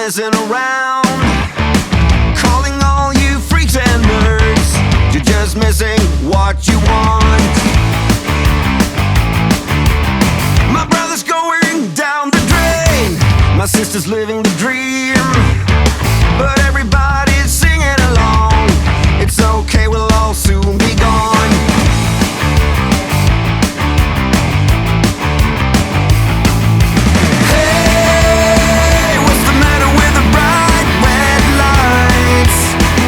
messing around, calling all you freaks and nerds. You're just missing what you want. My brother's going down the drain, my sister's living the dream, but everybody's singing along. It's okay, we'll all soon be gone. Hey, what's the matter with the bright red lights?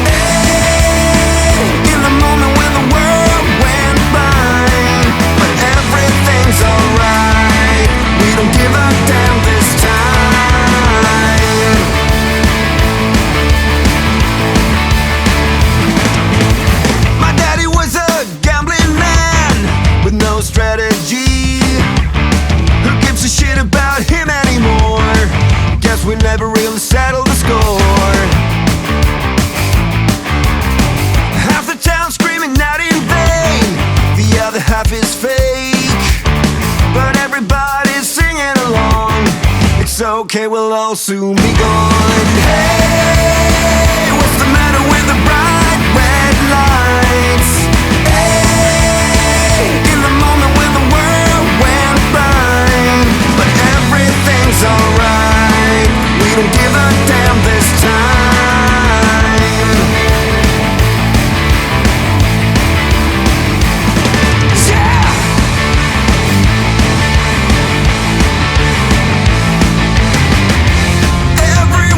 Hey, in the moment when the world went blind, but everything's alright. We don't give a damn this time. My daddy was a gambling man with no strategy. Who gives a shit about him anymore? Guess we never really settled the score. Half the town screaming out in vain, the other half is fake, but everybody's singing along. It's okay, we'll all soon be gone. Hey, what's the matter with the bright red lights? Hey,